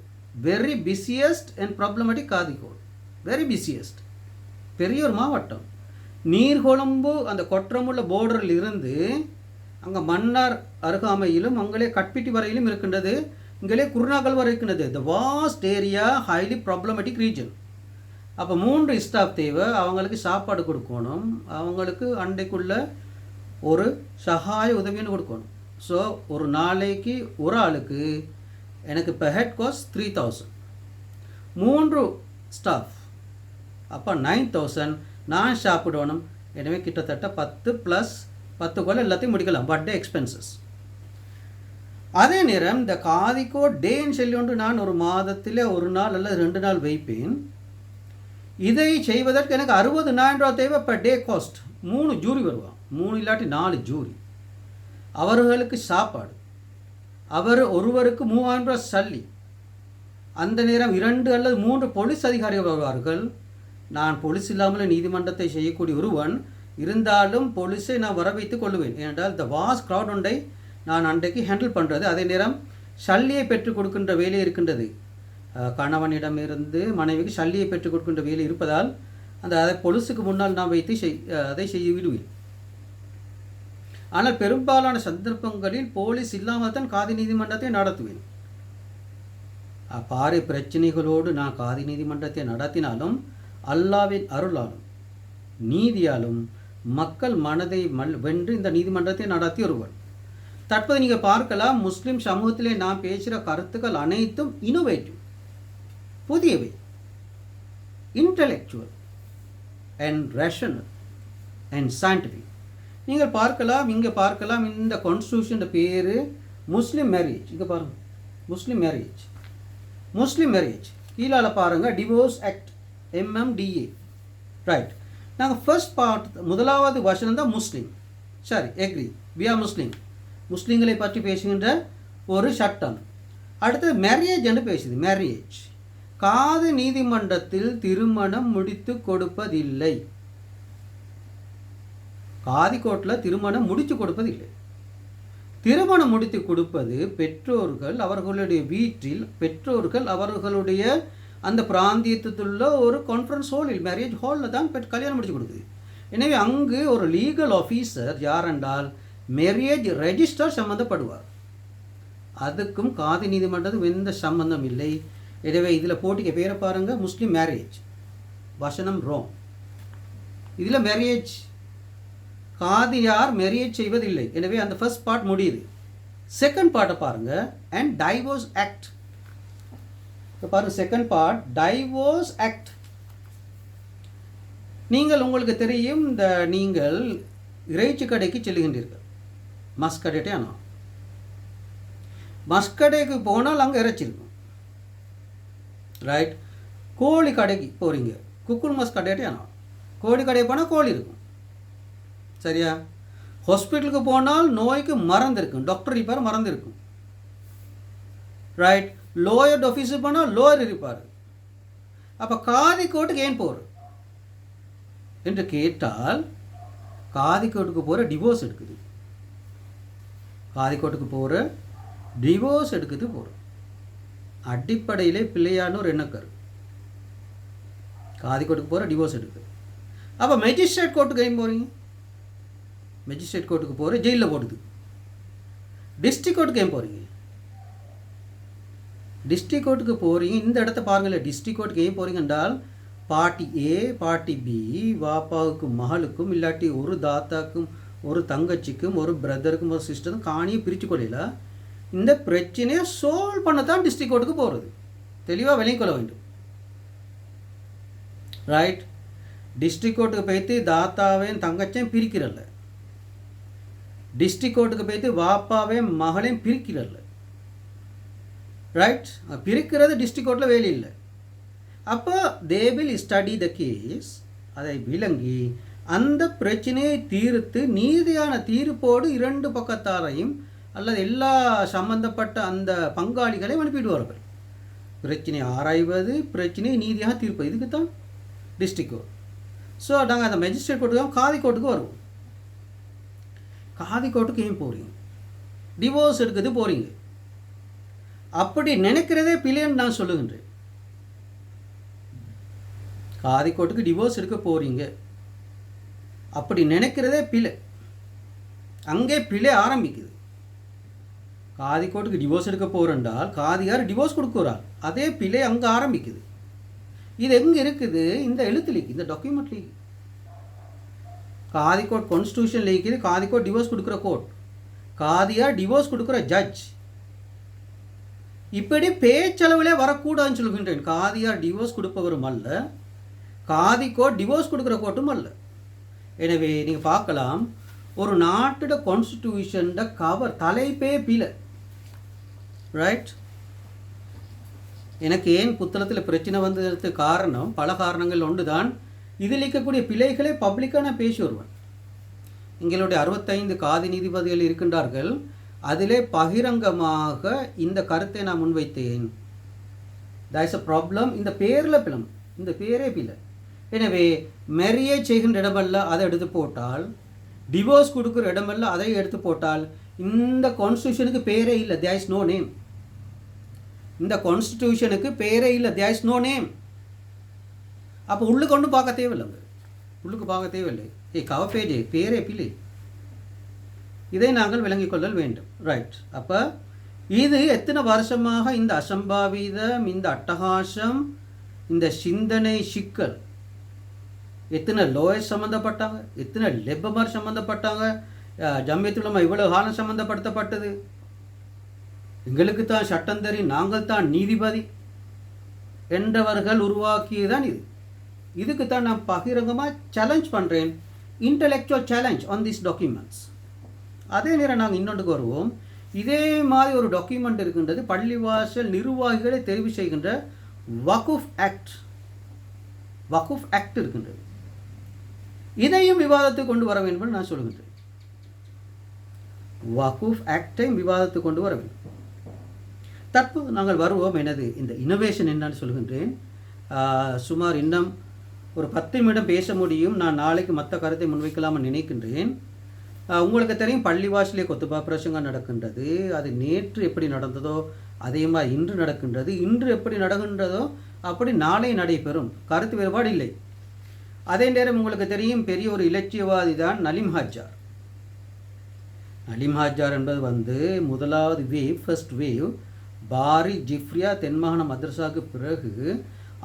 வெரி பிஸியஸ்ட் அண்ட் ப்ராப்ளமேட்டிக் காதிக்கோடு, வெரி பிஸியஸ்ட், பெரிய ஒரு மாவட்டம். நீர்கொழும்பு அந்த கொற்றமுள்ள போர்டரில் இருந்து அங்கே மன்னார் அருகாமையிலும் அங்கே கட்பிட்டி வரையிலும் இருக்கின்றது, இங்கே குருநாகல் வரை இருக்கின்றது. The vast area, highly problematic region. அப்போ 3 ஸ்டாஃப் தேவை. அவங்களுக்கு சாப்பாடு கொடுக்கணும், அவங்களுக்கு அண்டைக்குள்ள ஒரு சகாய உதவின்னு கொடுக்கணும். ஸோ ஒரு நாளைக்கு ஒரு ஆளுக்கு எனக்கு இப்போ ஹெட் காஸ்ட் 3,000, 3 ஸ்டாஃப் அப்போ 9,000. நான் சாப்பிடணும். எனவே கிட்டத்தட்ட 10 + 10 எல்லாத்தையும் முடிக்கலாம், பர்த்டே எக்ஸ்பென்சஸ். அதே நேரம் இந்த காதிக்கோ டேன்னு சொல்லி ஒன்று நான் ஒரு மாதத்தில் ஒரு நாள் அல்லது 2 நாள் வைப்பேன். இதை செய்வதற்கு எனக்கு 60,000 ரூபா தேவை பர் டே காஸ்ட். 3 ஜூரி வருவான், 3 இல்லாட்டி 4 ஜூரி. அவர்களுக்கு சாப்பாடு, அவர் ஒருவருக்கு 3,000 ரூபா சல்லி. அந்த நேரம் 2 அல்லது 3 போலீஸ் அதிகாரிகள் வருவார்கள். நான் போலீஸ் இல்லாமல் நீதிமன்றத்தை செய்யக்கூடிய ஒருவன் இருந்தாலும் போலீஸை நான் வர வைத்து கொள்ளுவேன். ஏனென்றால் இந்த வாஸ் க்ரௌட் ஒன்றை நான் அன்றைக்கு ஹேண்டில் பண்ணுறது. அதே நேரம் சல்லியை பெற்றுக் கொடுக்கின்ற வேலை இருக்கின்றது. கணவனிடமிருந்து மனைவிக்கு சல்லியை பெற்றுக் கொடுக்கின்ற வேலை இருப்பதால் அதை போலீஸுக்கு முன்னால் நான் வைத்து அதை செய்ய விடுவேன். ஆனால் பெரும்பாலான சந்தர்ப்பங்களில் போலீஸ் இல்லாமல் தான் காதி நீதிமன்றத்தை நடத்துவேன். பாறை பிரச்சனைகளோடு நான் காதி நீதிமன்றத்தை நடத்தினாலும் அல்லாவின் அருளாலும் நீதியாலும் மக்கள் மனதை வென்று இந்த நீதிமன்றத்தை நடத்தி வருவார். தற்போது நீங்கள் பார்க்கலாம், முஸ்லிம் சமூகத்திலே நான் பேசுகிற கருத்துக்கள் அனைத்தும் இனோவேட்டிவ், புதியவை, intellectual and rational and scientific. நீங்கள் பார்க்கலாம், இங்கே பார்க்கலாம், இந்த கான்ஸ்டியூஷன் பேர் முஸ்லீம் மேரேஜ். இங்கே பாருங்கள், முஸ்லீம் மேரேஜ், முஸ்லீம் மேரேஜ். கீழால பாருங்கள், டிவோர்ஸ் ஆக்ட், MMDA. ரைட். நாங்கள் ஃபர்ஸ்ட் பார்ட், முதலாவது வசனம் தான் முஸ்லீம். சரி, எக்ரி, வி ஆர் முஸ்லீம். முஸ்லீம்களை பற்றி பேசுகின்ற ஒரு சட்டம். அடுத்து மேரேஜ் என்று பேசுது. மேரேஜ், காது நீதிமன்றத்தில் திருமணம் முடித்து கொடுப்பதில்லை. காதி கோர்ட்டில் திருமணம் முடித்து கொடுப்பதில்லை. திருமணம் முடித்து கொடுப்பது பெற்றோர்கள் அவர்களுடைய வீட்டில், பெற்றோர்கள் அவர்களுடைய அந்த பிராந்தியத்துள்ள ஒரு கான்ஃபரன்ஸ் ஹாலில், மேரேஜ் ஹாலில் தான் கல்யாணம் முடிச்சு கொடுக்குது. எனவே அங்கு ஒரு லீகல் ஆஃபீஸர் யார் என்றால் மேரேஜ் ரெஜிஸ்டர் சம்மந்தப்படுவார். அதுக்கும் காதி நீதிமன்றத்துக்கும் எந்த சம்பந்தம் இல்லை. எனவே இதில் போட்டிக்கு பேரை பாருங்கள், முஸ்லீம் மேரேஜ், வசனம் ரோம். இதில் மேரேஜ், காதியார் மேரேஜ் செய்வதில்லை. எனவே அந்த ஃபர்ஸ்ட் பார்ட் முடியுது. செகண்ட் பார்ட்டை பாருங்கள், அண்ட் டைவோர்ஸ் ஆக்ட். இப்போ பாருங்கள், செகண்ட் பார்ட் டைவோர்ஸ் ஆக்ட். நீங்கள், உங்களுக்கு தெரியும், இந்த நீங்கள் இறைச்சி கடைக்கு செல்லுகின்றீர்கள், மஸ்கடேட்டே. ஆனால் மஸ்கடைக்கு போனால் அங்கே இறைச்சி இருக்கும். ரைட். கோழி கடைக்கு போகிறீங்க, குக்குள் மஸ்கடேட்டே. ஆனால் கோழி கடைக்கு போனால் கோழி இருக்கும். சரியா? ஹாஸ்பிட்டலுக்கு போனால் நோய்க்கு மருந்து இருக்கும், டாக்டர் இருப்பார், மருந்து இருக்கும். ரைட். லோயர் ஆஃபீஸுக்கு போனால் லோயர் இருப்பார். அப்போ காதி கோர்ட்டுக்கு ஏன் போகிற என்று கேட்டால், காதி கோர்ட்டுக்கு போகிற டிவோர்ஸ் எடுக்குது, காதி கோர்ட்டுக்கு போகிற டிவோர்ஸ் எடுக்குது போகிறோம். அடிப்படையிலே பிள்ளையான ஒரு எண்ணக்கரு, காதி கோர்ட்டுக்கு போகிற டிவோர்ஸ் எடுக்குது. அப்போ மெஜிஸ்ட்ரேட் கோர்ட்டுக்கு ஏன் போகிறீங்க? மெஜிஸ்ட்ரேட் கோர்ட்டுக்கு போகிற ஜெயிலில் போடுது. டிஸ்ட்ரிக்ட் கோர்ட்டுக்கு ஏன் போகிறீங்க? டிஸ்ட்ரிக்ட் கோர்ட்டுக்கு போகிறீங்க. இந்த இடத்த பாருங்களேன், டிஸ்ட்ரிக்ட் கோர்ட்டுக்கு ஏன் போகிறீங்க என்றால், பார்ட்டி ஏ பார்ட்டி பி, வாப்பாவுக்கும் மகளுக்கும் இல்லாட்டி ஒரு தாத்தாக்கும் ஒரு தங்கச்சிக்கும் ஒரு பிரதருக்கும் ஒரு சிஸ்டருக்கும் காணியை பிரித்து கொள்ளையில இந்த பிரச்சனையை சால்வ் பண்ணத்தான் டிஸ்ட்ரிக்ட் கோர்ட்டுக்கு போகிறது. தெளிவாக விளங்கிக் கொள்ள வேண்டும். ரைட். டிஸ்ட்ரிக்ட் கோர்ட்டுக்கு போய்த்து தாத்தாவையும் தங்கச்சியும் பிரிக்கிறல்ல, டிஸ்ட்ரிக்ட் கோர்ட்டுக்கு போய்த்து வாப்பாவையும் மகளையும் பிரிக்கிறல்ல. ரைட். பிரிக்கிறது டிஸ்ட்ரிக்ட் கோர்ட்டில் வேலை இல்லை. அப்போ they will study the case, அதை விளங்கி அந்த பிரச்சனையை தீர்த்து நீதியான தீர்ப்போடு 2 பக்கத்தாரையும் அல்லது எல்லா சம்பந்தப்பட்ட அந்த பங்காளிகளையும் அனுப்பிவிடுவார்கள். பிரச்சனை ஆராய்வது, பிரச்சனையை நீதியாக தீர்ப்பது, இதுக்கு தான் டிஸ்ட்ரிக்ட் கோர்ட். ஸோ நாங்கள் அந்த மேஜிஸ்ட்ரேட் கோர்ட்டுக்கு காதி கோர்ட்டுக்கு வருவோம். காதி கோர்ட்டுக்கு ஏன் போகிறீங்க? டிவோர்ஸ் எடுக்கிறது போகிறீங்க. அப்படி நினைக்கிறதே பிள்ளைன்னு நான் சொல்லுகின்றேன். காதி கோர்ட்டுக்கு டிவோர்ஸ் எடுக்க போகிறீங்க, அப்படி நினைக்கிறதே பிழை. அங்கே பிழை ஆரம்பிக்குது. காதி கோர்ட்டுக்கு டிவோர்ஸ் எடுக்க போகிறேன்றால் காதியார் டிவோர்ஸ் கொடுக்குறார், அதே பிழை அங்கே ஆரம்பிக்குது. இது எங்கே இருக்குது? இந்த எழுத்துலிக்கு, இந்த டாக்குமெண்ட் லீக். காதி கோர்ட் கான்ஸ்டியூஷன் லீக்குது. காதி கோர்ட் டிவோர்ஸ் கொடுக்குற கோர்ட், காதியார் டிவோர்ஸ் கொடுக்குற ஜட்ஜ். இப்படி பேச்சளவிலே வரக்கூடாதுன்னு சொல்கின்றேன். காதியார் டிவோர்ஸ் கொடுப்பவரும் அல்ல, காதி கோர்ட் டிவோர்ஸ் கொடுக்குற கோர்ட்டும் அல்ல. எனவே நீங்கள் பார்க்கலாம், ஒரு நாட்டோட கான்ஸ்டிடியூஷன் கவர் தலைப்பே பிழை. ரைட்? எனக்கு ஏன் புத்தகத்தில் பிரச்சனை வந்ததுக்கு காரணம் பல காரணங்கள் ஒன்று தான். இதில் இருக்கக்கூடிய பிழைகளை பப்ளிக்காக நான் பேசி வருவேன். எங்களுடைய 65 காதி நீதிபதிகள் இருக்கின்றார்கள். அதிலே பகிரங்கமாக இந்த கருத்தை நான் முன்வைத்தேன். That is a problem. இந்த பேரில் பிளம், இந்த பேரே பிழை. எனவே மேரேஜ் செய்கின்ற இடமல்ல அதை எடுத்து போட்டால், டிவோர்ஸ் கொடுக்குற இடமல்ல அதை எடுத்து போட்டால், இந்த கான்ஸ்டியூஷனுக்கு பேரே இல்லை. There is no name. இந்த கான்ஸ்டியூஷனுக்கு பேரே இல்லை. There is no name. அப்போ உள்ளுக்கு ஒன்றும் பார்க்க தேவையில்லைங்க, உள்ளுக்கு பார்க்க தேவையில்லை. கவர் பேஜ் பேரே பிழை. இதை நாங்கள் விளங்கிக் கொள்ளல் வேண்டும். ரைட்? அப்போ இது எத்தனை வருஷமாக இந்த அசம்பாவிதம், இந்த அட்டகாசம், இந்த சிந்தனை சிக்கல், எத்தனை லோயர் சம்மந்தப்பட்டாங்க, எத்தனை லெப்பமார் சம்மந்தப்பட்டாங்க, ஜம்மியத்துல் உலமா இவ்வளோ காலம் சம்மந்தப்படுத்தப்பட்டது. எங்களுக்கு தான் சட்டம் தெரியும், நாங்கள் தான் நீதிபதி என்றவர்கள் உருவாக்கியதான் இது. இதுக்கு தான் நான் பகிரங்கமாக சேலஞ்ச் பண்ணுறேன். Intellectual challenge on this documents. அதே நேரம் நாங்கள் இன்னொன்றுக்கு வருவோம். இதே மாதிரி ஒரு டாக்குமெண்ட் இருக்கின்றது, பள்ளிவாசல் நிர்வாகிகளை தெரிவு செய்கின்ற வகுஃப் ஆக்ட். வகுஃப் ஆக்ட் இருக்கின்றது. இதையும் விவாதத்துக்கு கொண்டு வர வேண்டும் என்று நான் சொல்லுகின்றேன். வகுஃப் ஆக்டையும் விவாதத்துக்கு கொண்டு வர வேண்டும். தற்போது நாங்கள் வருவோம். எனது இந்த இனோவேஷன் என்னன்னு சொல்கின்றேன். சுமார் இன்னும் ஒரு 10 நிமிடம் பேச முடியும். நான் நாளைக்கு மற்ற கருத்தை முன்வைக்கலாம்னு நினைக்கின்றேன். உங்களுக்கு தெரியும், பள்ளிவாசலே கொத்துபா பிரசங்கம் நடக்கின்றது. அது நேற்று எப்படி நடந்ததோ அதே மாதிரி இன்று நடக்கின்றது. இன்று எப்படி நடக்கின்றதோ அப்படி நாளை நடைபெறும். கருத்து வேறுபாடு இல்லை. அதே நேரம் உங்களுக்கு தெரியும், பெரிய ஒரு இலட்சியவாதி தான் நலீம் ஹாஜார். நலீம் ஹாஜார் என்பது முதலாவது வேவ், ஃபர்ஸ்ட் வேவ் பாரி ஜிஃப்ரியா தென்மாகாண மദ്രஸாவுக்கு பிறகு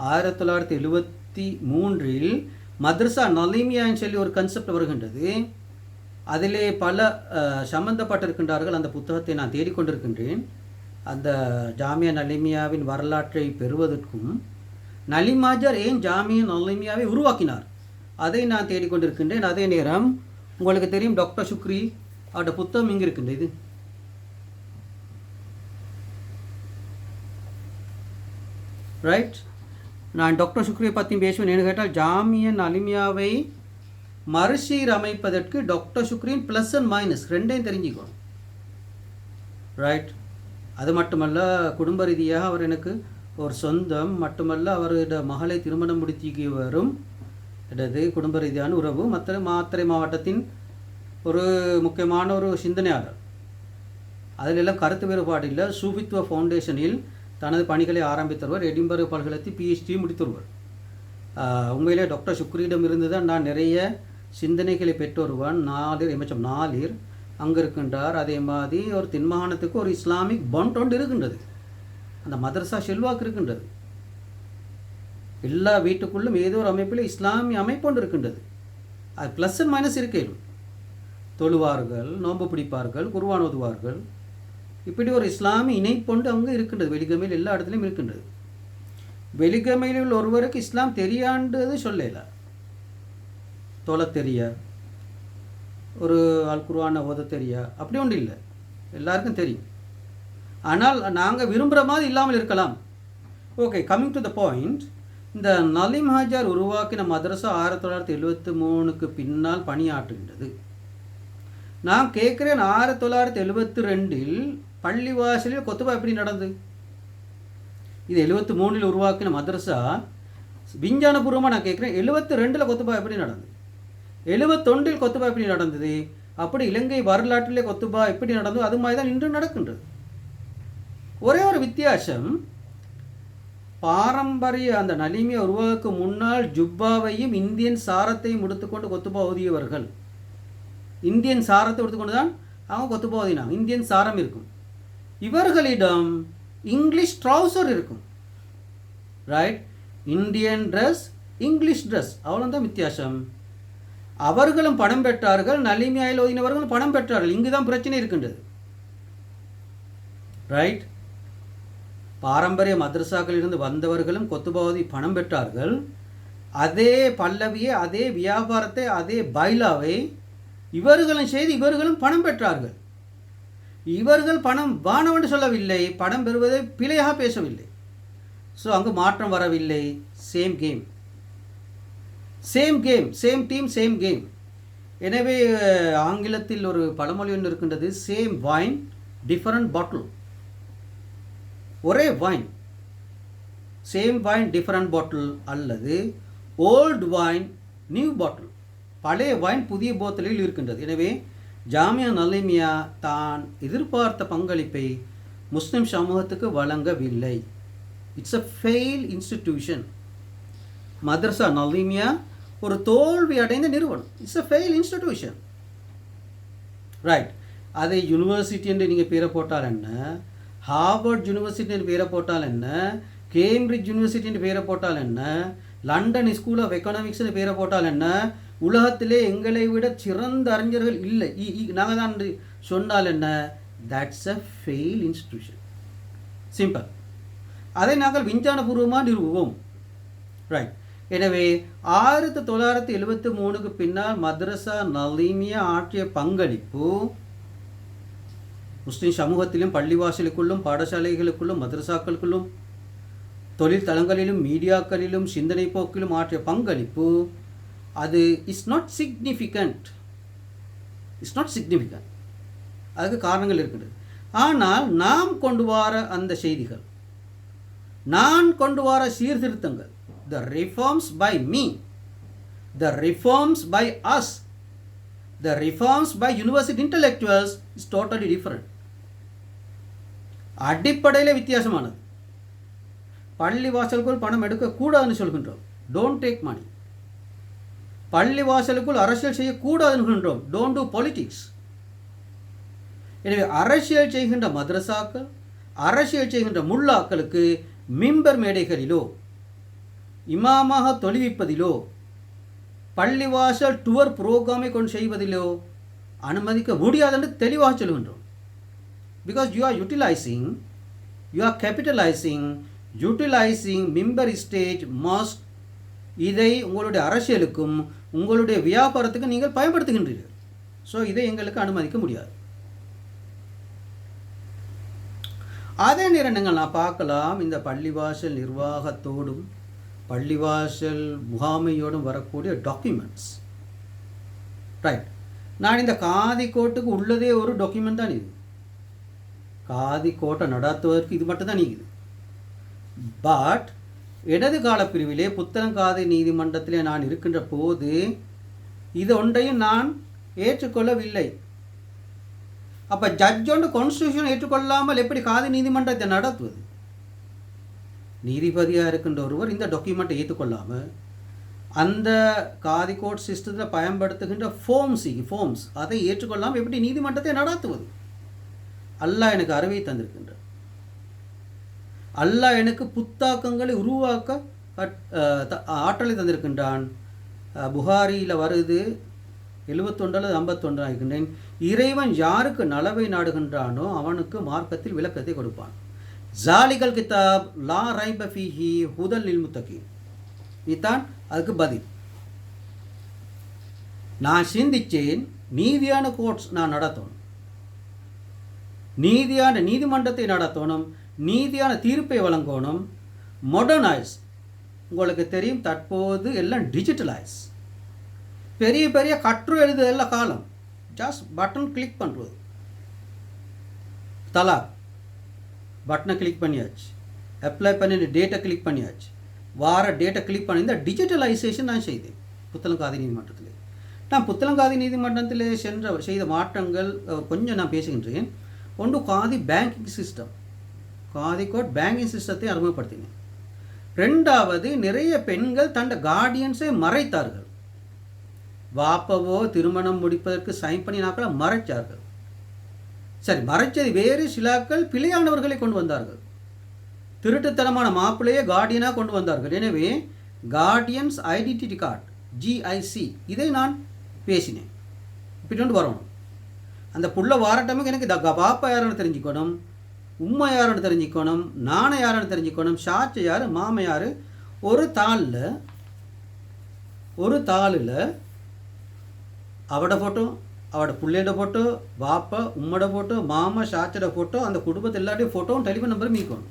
1973 மദ്രஸா நலீமியான்னு சொல்லி ஒரு கன்செப்ட் வருகின்றது. அதிலே பல சம்பந்தப்பட்டிருக்கின்றார்கள். அந்த புத்தகத்தை நான் தேடிக்கொண்டிருக்கின்றேன். அந்த ஜாமியா நலீமியாவின் வரலாற்றை பெறுவதற்கும் நலீம் ஹாஜார் ஏன் ஜாமியா நலீமியாவை உருவாக்கினார் அதை நான் தேடிக்கொண்டிருக்கின்றேன். அதே நேரம் உங்களுக்கு தெரியும், டாக்டர் சுக்ரி அவருடைய புத்தகம் இங்கே இருக்கின்றது. இது ரைட்? நான் டாக்டர் சுக்ரியை பற்றி பேசுவேன். என்ன கேட்டால், ஜாமியா நலீமியாவை மறுசீரமைப்பதற்கு டாக்டர் சுக்ரியின் ப்ளஸ் அண்ட் மைனஸ் ரெண்டையும் தெரிஞ்சுக்கணும். ரைட்? அது மட்டுமல்ல, குடும்ப ரீதியாக அவர் எனக்கு ஒரு சொந்தம் மட்டுமல்ல, அவருடைய மகளை திருமணம் முடித்து வரும் இடது குடும்ப ரீதியான உறவு. மாத்தறை மாவட்டத்தின் ஒரு முக்கியமான ஒரு சிந்தனையாளர். அதிலெல்லாம் கருத்து வேறுபாடு இல்லை. சூஃபித்துவ ஃபவுண்டேஷனில் தனது பணிகளை ஆரம்பித்தவர். எடின்பர்க் பல்கலைக்கழகத்தில் PhD முடித்தொருவர். உண்மையிலே டாக்டர் சுக்ரியிடம் இருந்து தான் நான் நிறைய சிந்தனைகளை பெற்றொருவன். நாலிர் அங்கே இருக்கின்றார். அதே மாதிரி ஒரு தென்மாகாணத்துக்கு ஒரு இஸ்லாமிக் பாண்ட் ஒன்று இருக்கின்றது. அந்த மதரசா செல்வாக்கு இருக்கின்றது. எல்லா வீட்டுக்குள்ளும் ஏதோ ஒரு அமைப்பில் இஸ்லாமிய அமைப்பு ஒன்று இருக்கின்றது. அது ப்ளஸ் அண்ட் மைனஸ் இருக்கையிலும் தொழுவார்கள், நோன்பு பிடிப்பார்கள், குர்ஆன் ஓதுவார்கள். இப்படி ஒரு இஸ்லாமிய இணைப்பொண்டு அங்கே இருக்கின்றது. வெலிகமையில் எல்லா இடத்துலையும் இருக்கின்றது. வெலிகமையில் உள்ள ஒருவருக்கு இஸ்லாம் தெரியாண்டது சொல்லல. தொலை தெரிய, ஒரு அல் குர்ஆனை ஓத தெரியா, அப்படி ஒன்றும் இல்லை. எல்லாருக்கும் தெரியும். ஆனால் நாங்கள் விரும்புகிற மாதிரி இல்லாமல் இருக்கலாம். Okay, coming to the point. இந்த நலீம் ஹாஜார் உருவாக்கின மதரசா 1973க்கு பின்னால் பணியாற்றுகின்றது. நான் கேட்குறேன், 1972 பள்ளிவாசலில் கொத்துபா எப்படி நடந்தது? இது 73 உருவாக்கின மதரசா. விஞ்ஞானபூர்வமாக நான் கேட்குறேன், 72 கொத்துபா எப்படி நடந்தது? 71 கொத்துபா எப்படி நடந்தது? அப்படி இலங்கை வரலாற்றிலே கொத்துபா எப்படி நடந்தோ அது மாதிரி தான் இன்று நடக்கின்றது. ஒரே ஒரு வித்தியாசம், பாரம்பரிய அந்த நலிமியை உருவாக்கு முன்னால் ஜுப்பாவையும் இந்தியன் சாரத்தையும் எடுத்துக்கொண்டு கொத்துபா ஓதியவர்கள். இந்தியன் சாரத்தை எடுத்துக்கொண்டு தான் அவங்க கொத்துபா ஓதினாங்க. இந்தியன் சாரம் இருக்கும். இவர்களிடம் இங்கிலீஷ் ட்ரௌசர் இருக்கும். Right? Indian dress, English dress, அவ்வளோதான் வித்தியாசம். அவர்களும் பணம் பெற்றார்கள், நலிமியாயில் ஓதினவர்களும் பணம் பெற்றார்கள். இங்கு தான் பிரச்சனை இருக்கின்றது. ரைட்? பாரம்பரிய மதரசாக்களிலிருந்து வந்தவர்களும் கொத்துபாவதி பணம் பெற்றார்கள். அதே பல்லவியை, அதே வியாபாரத்தை, அதே பைலாவை இவர்களும் செய்து இவர்களும் பணம் பெற்றார்கள். இவர்கள் பணம் வானவென்று சொல்லவில்லை, பணம் பெறுவதை பிழையாக பேசவில்லை. ஸோ அங்கு மாற்றம் வரவில்லை. Same game, same game, same team, same game. எனவே ஆங்கிலத்தில் ஒரு பழமொழி ஒன்று இருக்கின்றது, சேம் வைன் டிஃபரண்ட் பாட்டில். ஒரே வைன், சேம் வைன் டிஃபரண்ட் பாட்டில், அல்லது ஓல்டு வைன் நியூ பாட்டில், பழைய வைன் புதிய போத்தலில் இருக்கின்றது. எனவே ஜாமியா நலிமியா தான் எதிர்பார்த்த பங்களிப்பை முஸ்லிம் சமூகத்துக்கு வழங்கவில்லை. It's a fail institution. மதரசா நலிமியா ஒரு தோல்வி அடைந்த நிறுவனம். It's a fail institution. Right? அதை யூனிவர்சிட்டி என்று நீங்கள் பேரை போட்டால் என்ன, ஹார்வர்ட் யூனிவர்சிட்டி என்று பேரை போட்டால் என்ன, கேம்பிரிட்ஜ் யூனிவர்சிட்டி என்று பேரை போட்டால் என்ன, லண்டன் ஸ்கூல் ஆஃப் எக்கனாமிக்ஸ்னு பேரை போட்டால் என்ன, உலகத்திலே எங்களை விட சிறந்த அறிஞர்கள் இல்லை நாங்கள் தான் சொன்னால் என்ன, that's a fail institution. Simple. அதை நாங்கள் விஞ்ஞானபூர்வமாக நிறுவுவோம். ரைட்? எனவே 1973 பின்னால் மதரசா நலிமியா ஆற்றிய பங்களிப்பு முஸ்லிம் சமூகத்திலும், பள்ளிவாசலுக்குள்ளும், பாடசாலைகளுக்குள்ளும், மதரசாக்களுக்குள்ளும், தொழில் தளங்களிலும், மீடியாக்களிலும், சிந்தனை போக்கிலும் ஆற்றிய பங்களிப்பு அது இஸ் நாட் சிக்னிஃபிகண்ட். அதுக்கு காரணங்கள் இருக்குது. ஆனால் நாம் கொண்டு வர அந்த செய்திகள், நான் கொண்டு வர சீர்திருத்தங்கள், the reforms by me, the reforms by us, the reforms by university intellectuals is totally different. அடிப்படையில் வித்தியாசமானது. பள்ளி வாசலுக்குள் பணம் எடுக்கக்கூடாதுன்னு சொல்கின்றோம், டோன்ட் டேக் மணி. பள்ளி வாசலுக்குள் அரசியல் செய்யக்கூடாதுன்னு சொல்கின்றோம், டோன்ட் டூ பாலிட்டிக்ஸ். எனவே அரசியல் செய்கின்ற மதரசாக்கள், அரசியல் செய்கின்ற முல்லாக்களுக்கு மிம்பர் மேடைகளிலோ, இமாமாக தொழுவிப்பதிலோ, பள்ளிவாசல் டூர் புரோகிராமை கொண்டு செய்வதிலோ அனுமதிக்க முடியாது என்று தெளிவாக சொல்கின்றோம். Because you are utilising, you are capitalising, utilising மிம்பர் ஸ்டேஜ், மாஸ்க், இதை உங்களுடைய அரசியலுக்கும் உங்களுடைய வியாபாரத்துக்கும் நீங்கள் பயன்படுத்துகின்றீர்கள். ஸோ இதை எங்களுக்கு அனுமதிக்க முடியாது. அதே நேரங்கள் நான் பார்க்கலாம், இந்த பள்ளிவாசல் நிர்வாகத்தோடும் பள்ளிவாசல் முகாமையோடும் வரக்கூடிய டாக்குமெண்ட்ஸ். ரைட்? நான் இந்த காதி கோட்டுக்கு உள்ளதே ஒரு டாக்குமெண்ட் தான். இது காதி கோட்டை நடத்துவதற்கு இது மட்டும்தான் இருக்குது. பட் இடது கால பிரிவிலே புத்தளங்காதி நீதிமன்றத்திலே நான் இருக்கின்ற போது இது ஒன்றையும் நான் ஏற்றுக்கொள்ளவில்லை. அப்போ ஜட்ஜ் ஒன்று கான்ஸ்டியூஷன் ஏற்றுக்கொள்ளாமல் எப்படி காதி நீதிமன்றத்தை நடத்துவது? நீதிபதியாக இருக்கின்ற ஒருவர் இந்த டாக்குமெண்ட்டை ஏற்றுக்கொள்ளாமல் அந்த காதி கோர்ட் சிஸ்டத்தில் பயன்படுத்துகின்ற ஃபார்ம்ஸ் அதை ஏற்றுக்கொள்ளாமல் எப்படி நீதிமன்றத்தை நடத்துவது? அல்லாஹ் எனக்கு அறிவை தந்திருக்கின்றார். அல்லாஹ் எனக்கு புத்தாக்கங்களை உருவாக்க ஆற்றலை தந்திருக்கின்றான். புகாரியில் வருது 71 அல்லது 51 ஆகின்றேன். இறைவன் யாருக்கு நலவை நாடுகின்றானோ அவனுக்கு மார்க்கத்தில் விளக்கத்தை கொடுப்பான். ஜாலிகல் கிதாப் லா ரைப ஃபீஹி ஹுதல் லில் முத்தகீன். இதுதான் அதுக்கு பதில். நான் சிந்திச்சேன், நீதியான கோர்ட்ஸ் நான் நடத்தணும், நீதியான நீதிமன்றத்தை நடத்தணும், நீதியான தீர்ப்பை வழங்கணும், மாடர்னைஸ். உங்களுக்கு தெரியும், தற்போது எல்லாம் டிஜிட்டலைஸ். பெரிய பெரிய கற்று எழுதுதல்ல காலம், ஜஸ்ட் பட்டன் கிளிக் பண்ணுறது. தலாக் பட்டனை கிளிக் பண்ணியாச்சு, அப்ளை பண்ணி டேட்டை கிளிக் பண்ணியாச்சு, வார டேட்டை கிளிக் பண்ணி இந்த டிஜிட்டலைசேஷன் நான் செய்தேன் புத்தளங்காதி நீதிமன்றத்தில். நான் புத்தளங்காதி நீதிமன்றத்தில் செய்த மாற்றங்கள் கொஞ்சம் நான் பேசுகின்றேன். ஒன்று காதி பேங்கிங் சிஸ்டம், காதி கோட் பேங்கிங் சிஸ்டத்தை அறிமுகப்படுத்தினேன். ரெண்டாவது, நிறைய பெண்கள் தண்ட கார்டியன்ஸை மறைத்தார்கள். வாப்பவோ திருமணம் முடிப்பதற்கு சைன் பண்ணினாக்களை மறைச்சார்கள். சரி, மறைச்சது வேறு. சிலாக்கள் பிழையானவர்களை கொண்டு வந்தார்கள், திருட்டுத்தனமான மாப்பிள்ளையே கார்டியனாக கொண்டு வந்தார்கள். எனவே கார்டியன்ஸ் ஐடென்டிட்டி கார்டு GIC இதை நான் பேசினேன். இப்படி கொண்டு வரணும். அந்த புள்ள வாரட்டமுக்கு எனக்கு பாப்பா யாருன்னு தெரிஞ்சுக்கணும், உம்மை யாருன்னு தெரிஞ்சுக்கணும், நானை யாருன்னு தெரிஞ்சுக்கணும், சாச்சை யார், மாமை யார். ஒரு தாளில் அவட ஃபோட்டோ, அவட பிள்ளையோட ஃபோட்டோ, பாப்பா உம்மோட ஃபோட்டோ, மாமா சாச்சோட ஃபோட்டோ, அந்த குடும்பத்தை எல்லாத்தையும் ஃபோட்டோவும் டெலிஃபோன் நம்பரும் மீக்கணும்.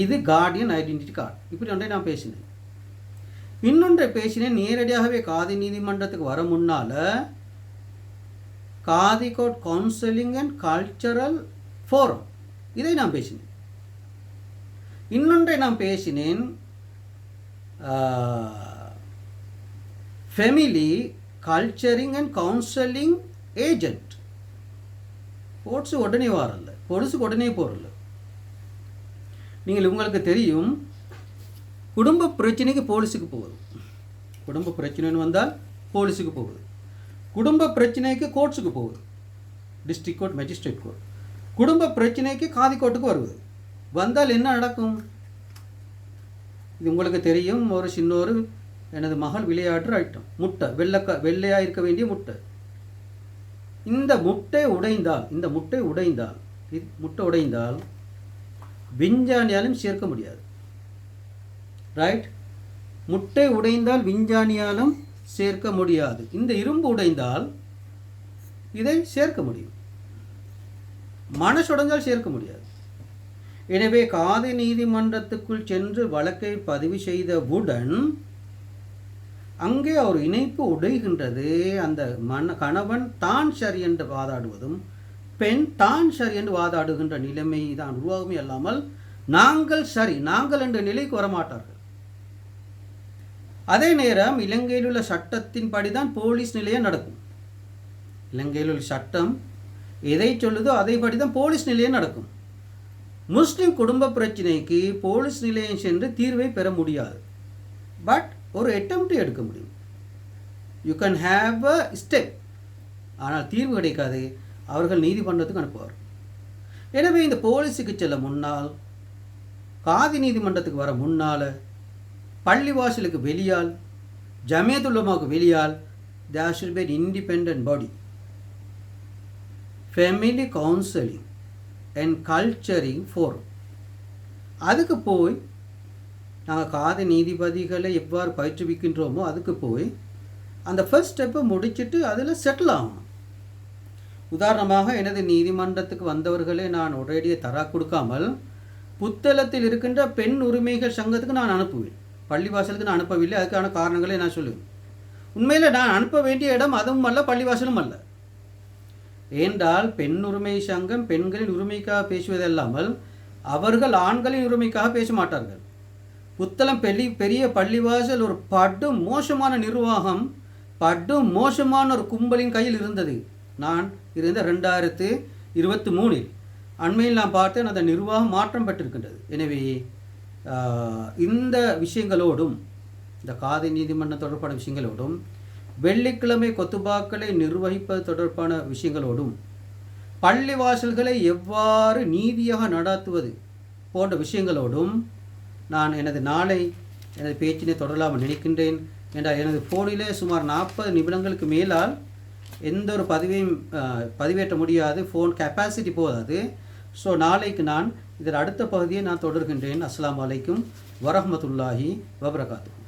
இது கார்டியன் ஐடென்டிட்டி கார்டு. இப்படி ஒன்றை நான் பேசினேன். இன்னொன்றை பேசினேன், நேரடியாகவே காதி நீதிமன்றத்துக்கு வர முன்னால் காதி court counselling and cultural forum இதை நான் பேசினேன். இன்னொன்றை நான் பேசினேன், family culturing and counselling agent. போலீஸுக்கு உடனே வரல, போலீஸுக்கு உடனே போகிறல. நீங்கள் உங்களுக்கு தெரியும், குடும்ப பிரச்சனைக்கு போலீஸுக்கு போகுது, குடும்ப பிரச்சனைன்னு வந்தால் போலீஸுக்கு போகுது, குடும்ப பிரச்சனைக்கு கோர்ட்ஸுக்கு போகுது, டிஸ்ட்ரிக்ட் கோர்ட், மேஜிஸ்ட்ரேட் கோர்ட். குடும்ப பிரச்சனைக்கு காதி கோர்ட்டுக்கு வருவது. வந்தால் என்ன நடக்கும் இது உங்களுக்கு தெரியும். ஒரு சின்னொரு எனது மகள் விளையாடுற ஐட்டம் முட்டை, வெள்ளையாக இருக்க வேண்டிய முட்டை. இந்த முட்டை உடைந்தால் விஞ்ஞானியாலும் சேர்க்க முடியாது. ரைட்? முட்டை உடைந்தால் விஞ்ஞானியாலும் சேர்க்க முடியாது. இந்த இரும்பு உடைந்தால் இதை சேர்க்க முடியும், மனசுடைந்தால் சேர்க்க முடியாது. எனவே காதி நீதிமன்றத்துக்குள் சென்று வழக்கை பதிவு செய்தவுடன் அங்கே ஒரு இணைப்பு உடைகின்றது. அந்த கணவன் தான் சரி என்று வாதாடுவதும் பெண் தான் சரி என்று வாதாடுகின்ற நிலைமை தான் உருவாகுமே அல்லாமல் நாங்கள் என்ற நிலைக்கு வரமாட்டார்கள். அதே நேரம் இலங்கையில் உள்ள சட்டத்தின்படி தான் போலீஸ் நிலையம் நடக்கும். இலங்கையில் உள்ள சட்டம் எதை சொல்லுதோ அதைப்படி தான் போலீஸ் நிலையம் நடக்கும். முஸ்லிம் குடும்ப பிரச்சனைக்கு போலீஸ் நிலையம் சென்று தீர்வை பெற முடியாது. பட் ஒரு அட்டெம்ப்ட் எடுக்க முடியும். You can have a step. ஆனால் தீர்வு கிடைக்காது. அவர்கள் நீதிமன்றத்துக்கு அனுப்புவார். எனவே இந்த போலீஸுக்கு செல்ல முன்னால், காதி நீதிமன்றத்துக்கு வர முன்னால், பள்ளிவாசலுக்கு வெளியால், ஜமியத்துல் உலமாவுக்கு வெளியால், there should be an independent body. Family counselling and culturing forum. அதுக்கு போய் நாங்கள் காதி நீதிபதிகளை எவ்வாறு பயிற்றுவிக்கின்றோமோ அதுக்கு போய் அந்த ஃபர்ஸ்ட் ஸ்டெப்பை முடிச்சுட்டு அதில் செட்டில் ஆகணும். உதாரணமாக எனது நீதிமன்றத்துக்கு வந்தவர்களே நான் ஒரேடியே தரா கொடுக்காமல் புத்தளத்தில் இருக்கின்ற பெண் உரிமைகள் சங்கத்துக்கு நான் அனுப்புவேன். பள்ளிவாசலுக்கு நான் அனுப்பவில்லை. அதுக்கான காரணங்களை நான் சொல்லுவேன். உண்மையில் நான் அனுப்ப வேண்டிய இடம் அதுவும் அல்ல, பள்ளிவாசலும் அல்ல. ஏனென்றால் பெண் உரிமை சங்கம் பெண்களின் உரிமைக்காக பேசுவதல்லாமல் அவர்கள் ஆண்களின் உரிமைக்காக பேச மாட்டார்கள். புத்தளம் பெரிய பள்ளிவாசல் ஒரு படும் மோசமான நிர்வாகம், படும் மோசமான ஒரு கும்பலின் கையில் இருந்தது. நான் இருந்த 2023 அண்மையில் நான் பார்த்தேன், அந்த நிர்வாகம் மாற்றம் பெற்றிருக்கின்றது. எனவே இந்த விஷயங்களோடும், இந்த காதி நீதிமன்றம் தொடர்பான விஷயங்களோடும், வெள்ளிக்கிழமை கொத்துபாக்களை நிர்வகிப்பது தொடர்பான விஷயங்களோடும், பள்ளிவாசல்களை எவ்வாறு நீதியாக நடத்துவது போன்ற விஷயங்களோடும் நான் எனது பேச்சினை தொடரலாமல் நினைக்கின்றேன். என்றால் எனது ஃபோனிலே சுமார் 40 நிமிடங்களுக்கு மேலால் எந்த ஒரு பதிவேற்ற முடியாது, ஃபோன் கெப்பாசிட்டி போதாது. ஸோ நாளைக்கு நான் இதில் அடுத்த பகுதியை நான் தொடர்கின்றேன். அஸ்ஸலாமு அலைக்கும் வரஹ்மத்துல்லாஹி வபரகாத்துஹு.